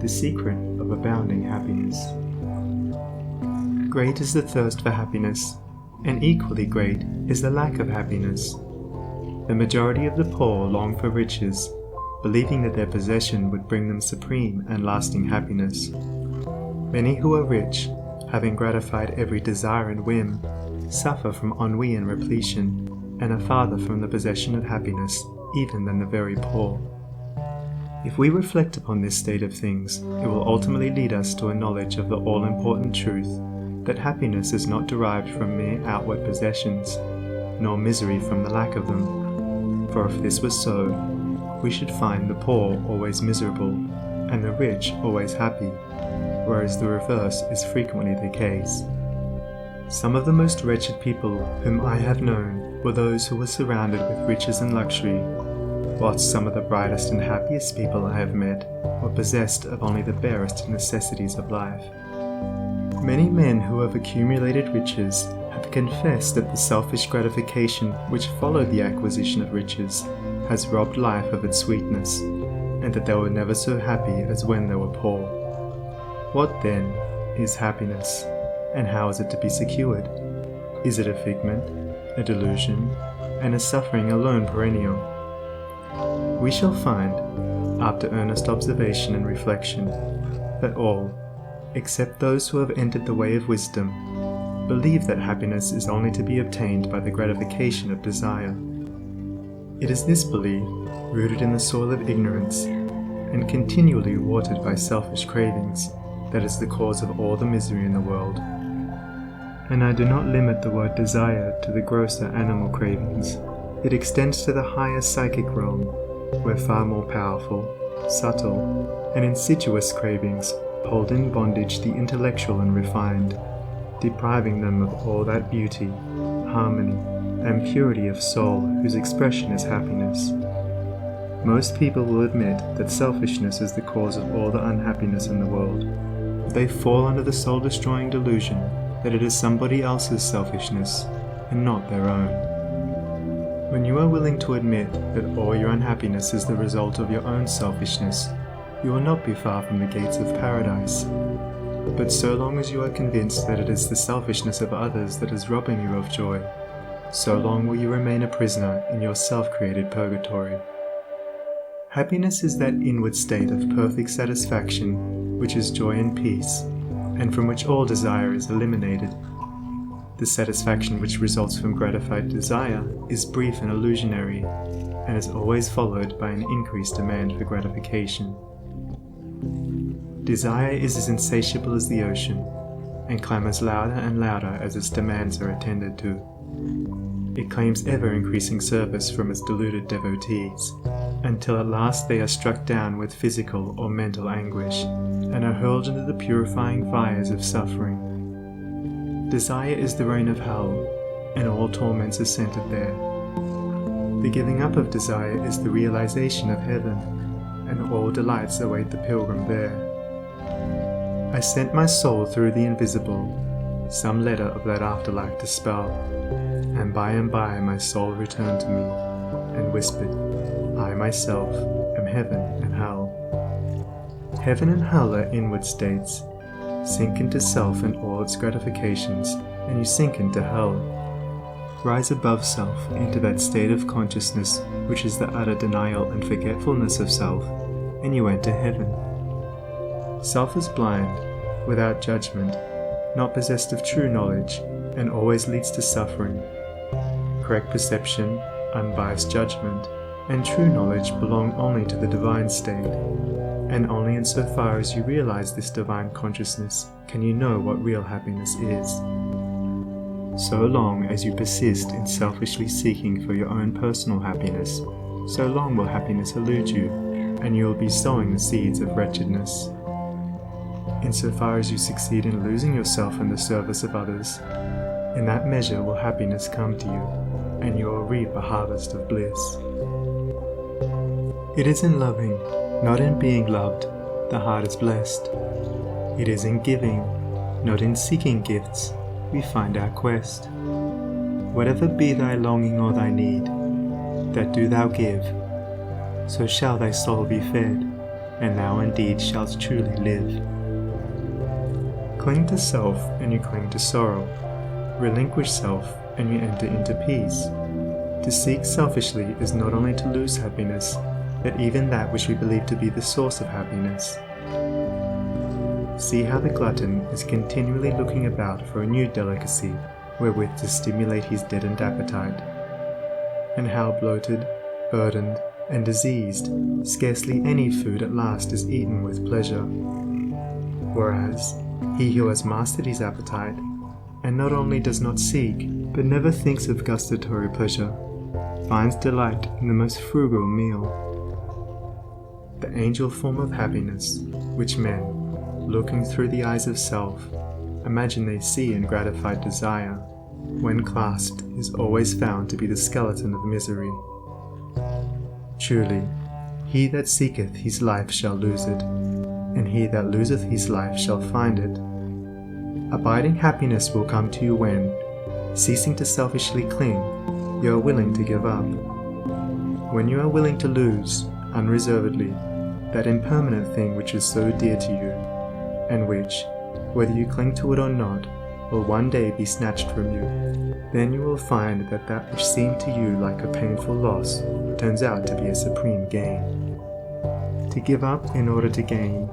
the secret of abounding happiness. Great is the thirst for happiness, and equally great is the lack of happiness. The majority of the poor long for riches, believing that their possession would bring them supreme and lasting happiness. Many who are rich, having gratified every desire and whim, suffer from ennui and repletion, and are farther from the possession of happiness even than the very poor. If we reflect upon this state of things, it will ultimately lead us to a knowledge of the all-important truth that happiness is not derived from mere outward possessions, nor misery from the lack of them. For if this was so, we should find the poor always miserable, and the rich always happy, whereas the reverse is frequently the case. Some of the most wretched people whom I have known were those who were surrounded with riches and luxury, whilst some of the brightest and happiest people I have met were possessed of only the barest necessities of life. Many men who have accumulated riches have confessed that the selfish gratification which followed the acquisition of riches has robbed life of its sweetness, and that they were never so happy as when they were poor. What then is happiness, and how is it to be secured? Is it a figment, a delusion, and is suffering alone perennial? We shall find, after earnest observation and reflection, that all, except those who have entered the way of wisdom, believe that happiness is only to be obtained by the gratification of desire. It is this belief, rooted in the soil of ignorance, and continually watered by selfish cravings, that is the cause of all the misery in the world. And I do not limit the word desire to the grosser animal cravings. It extends to the higher psychic realm, where far more powerful, subtle, and insidious cravings hold in bondage the intellectual and refined, depriving them of all that beauty, harmony, and purity of soul whose expression is happiness. Most people will admit that selfishness is the cause of all the unhappiness in the world. They fall under the soul-destroying delusion that it is somebody else's selfishness and not their own. When you are willing to admit that all your unhappiness is the result of your own selfishness, you will not be far from the gates of paradise. But so long as you are convinced that it is the selfishness of others that is robbing you of joy, so long will you remain a prisoner in your self-created purgatory. Happiness is that inward state of perfect satisfaction which is joy and peace, and from which all desire is eliminated. The satisfaction which results from gratified desire is brief and illusionary, and is always followed by an increased demand for gratification. Desire is as insatiable as the ocean, and clamors louder and louder as its demands are attended to. It claims ever-increasing service from its deluded devotees, until at last they are struck down with physical or mental anguish, and are hurled into the purifying fires of suffering. Desire is the reign of hell, and all torments are centered there. The giving up of desire is the realization of heaven, and all delights await the pilgrim there. I sent my soul through the invisible, some letter of that afterlife to spell, and by my soul returned to me, and whispered, I myself am heaven and hell. Heaven and hell are inward states. Sink into self and all its gratifications, and you sink into hell. Rise above self into that state of consciousness which is the utter denial and forgetfulness of self, and you enter heaven. Self is blind, without judgment, not possessed of true knowledge, and always leads to suffering. Correct perception, unbiased judgment, and true knowledge belong only to the divine state, and only insofar as you realize this divine consciousness can you know what real happiness is. So long as you persist in selfishly seeking for your own personal happiness, so long will happiness elude you, and you will be sowing the seeds of wretchedness. Insofar as you succeed in losing yourself in the service of others, in that measure will happiness come to you, and you will reap a harvest of bliss. It is in loving, not in being loved, the heart is blessed. It is in giving, not in seeking gifts, we find our quest. Whatever be thy longing or thy need, that do thou give, so shall thy soul be fed, and thou indeed shalt truly live. Cling to self, and you cling to sorrow. Relinquish self, and you enter into peace. To seek selfishly is not only to lose happiness, but even that which we believe to be the source of happiness. See how the glutton is continually looking about for a new delicacy wherewith to stimulate his deadened appetite, and how bloated, burdened, and diseased, scarcely any food at last is eaten with pleasure. Whereas, he who has mastered his appetite, and not only does not seek, but never thinks of gustatory pleasure, finds delight in the most frugal meal. The angel form of happiness, which men, looking through the eyes of self, imagine they see in gratified desire, when clasped is always found to be the skeleton of misery. Truly, he that seeketh his life shall lose it, and he that loseth his life shall find it. Abiding happiness will come to you when, ceasing to selfishly cling, you are willing to give up. When you are willing to lose, unreservedly, that impermanent thing which is so dear to you, and which, whether you cling to it or not, will one day be snatched from you, then you will find that that which seemed to you like a painful loss turns out to be a supreme gain. To give up in order to gain,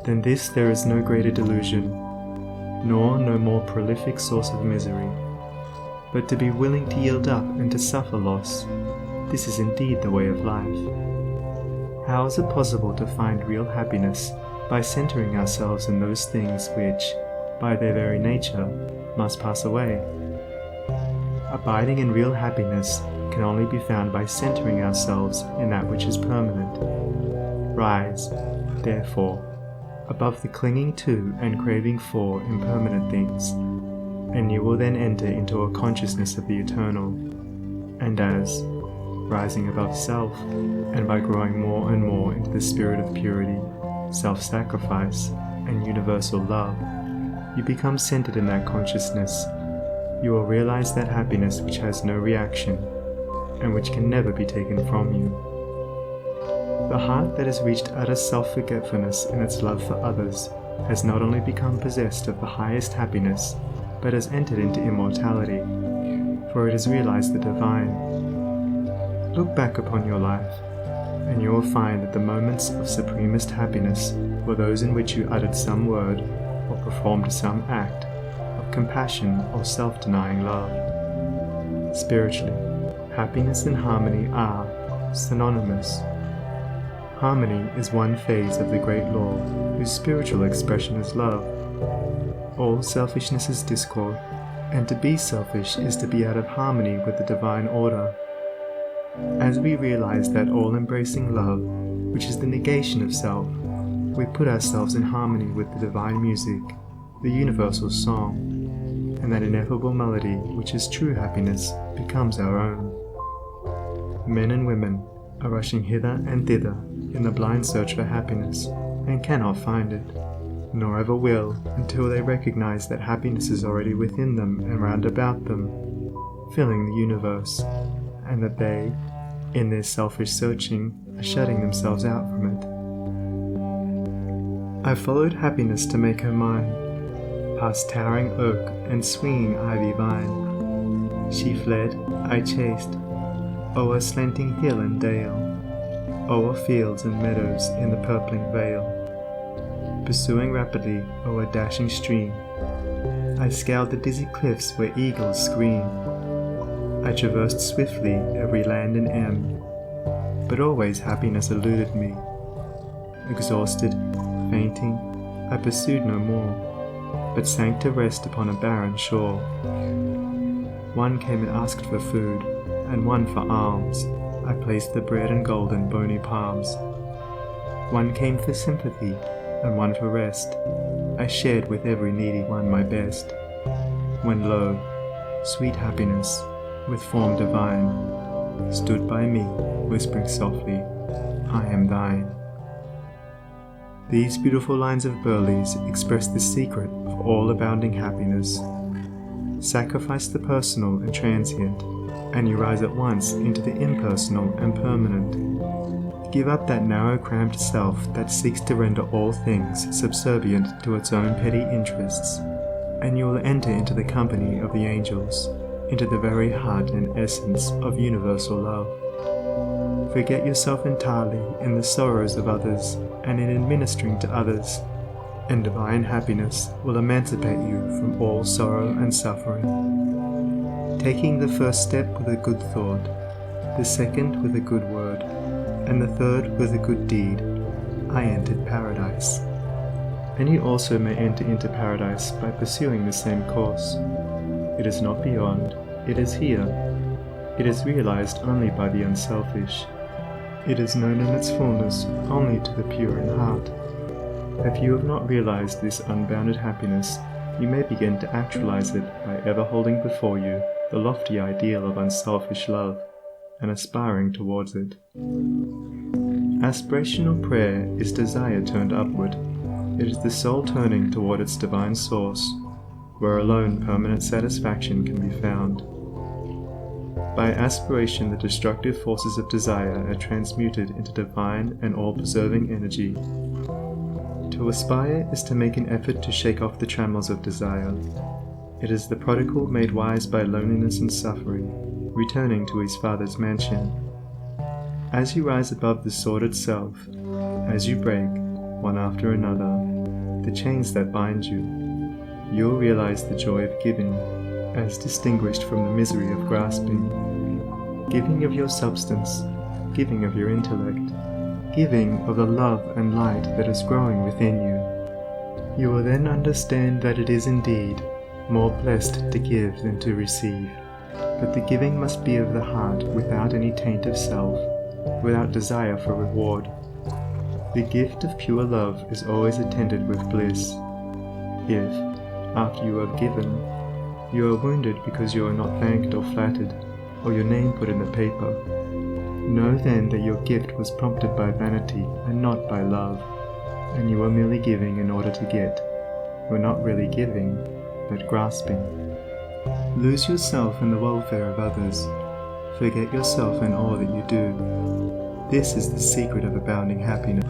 than this there is no greater delusion, nor no more prolific source of misery. But to be willing to yield up and to suffer loss, this is indeed the way of life. How is it possible to find real happiness by centering ourselves in those things which, by their very nature, must pass away? Abiding in real happiness can only be found by centering ourselves in that which is permanent. Rise, therefore, above the clinging to and craving for impermanent things, and you will then enter into a consciousness of the eternal. And as, rising above self, and by growing more and more into the spirit of purity, self-sacrifice, and universal love, you become centered in that consciousness, you will realize that happiness which has no reaction, and which can never be taken from you. The heart that has reached utter self-forgetfulness in its love for others has not only become possessed of the highest happiness, but has entered into immortality, for it has realized the divine. Look back upon your life, and you will find that the moments of supremest happiness were those in which you uttered some word, or performed some act, of compassion or self-denying love. Spiritually, happiness and harmony are synonymous. Harmony is one phase of the great law, whose spiritual expression is love. All selfishness is discord, and to be selfish is to be out of harmony with the divine order. As we realize that all-embracing love, which is the negation of self, we put ourselves in harmony with the divine music, the universal song, and that ineffable melody which is true happiness becomes our own. Men and women are rushing hither and thither in the blind search for happiness, and cannot find it, nor ever will until they recognize that happiness is already within them and round about them, filling the universe, and that they, in their selfish searching, are shutting themselves out from it. I followed happiness to make her mine, past towering oak and swinging ivy vine. She fled, I chased, o'er slanting hill and dale, o'er fields and meadows in the purpling vale. Pursuing rapidly o'er a dashing stream, I scaled the dizzy cliffs where eagles scream. I traversed swiftly every land and end, but always happiness eluded me. Exhausted, fainting, I pursued no more, but sank to rest upon a barren shore. One came and asked for food, and one for alms. I placed the bread and gold in bony palms. One came for sympathy, and one for rest. I shared with every needy one my best. When lo, sweet happiness, with form divine, stood by me, whispering softly, I am thine. These beautiful lines of Burleigh's express the secret of all abounding happiness. Sacrifice the personal and transient, and you rise at once into the impersonal and permanent. Give up that narrow, cramped self that seeks to render all things subservient to its own petty interests, and you will enter into the company of the angels, into the very heart and essence of universal love. Forget yourself entirely in the sorrows of others and in administering to others, and divine happiness will emancipate you from all sorrow and suffering. Taking the first step with a good thought, the second with a good word, and the third with a good deed, I entered paradise. And you also may enter into paradise by pursuing the same course. It is not beyond, it is here. It is realized only by the unselfish. It is known in its fullness only to the pure in heart. If you have not realized this unbounded happiness, you may begin to actualize it by ever holding before you the lofty ideal of unselfish love, and aspiring towards it. Aspirational prayer is desire turned upward. It is the soul turning toward its divine source, where alone permanent satisfaction can be found. By aspiration, the destructive forces of desire are transmuted into divine and all-preserving energy. To aspire is to make an effort to shake off the trammels of desire. It is the prodigal made wise by loneliness and suffering, returning to his Father's mansion. As you rise above the sordid self, as you break, one after another, the chains that bind you, you'll realize the joy of giving, as distinguished from the misery of grasping. Giving of your substance, giving of your intellect, giving of the love and light that is growing within you. You will then understand that it is indeed more blessed to give than to receive, but the giving must be of the heart without any taint of self, without desire for reward. The gift of pure love is always attended with bliss. If, after you have given, you are wounded because you are not thanked or flattered, or your name put in the paper, know then that your gift was prompted by vanity and not by love, and you are merely giving in order to get. You are not really giving, but grasping. Lose yourself in the welfare of others. Forget yourself in all that you do. This is the secret of abounding happiness.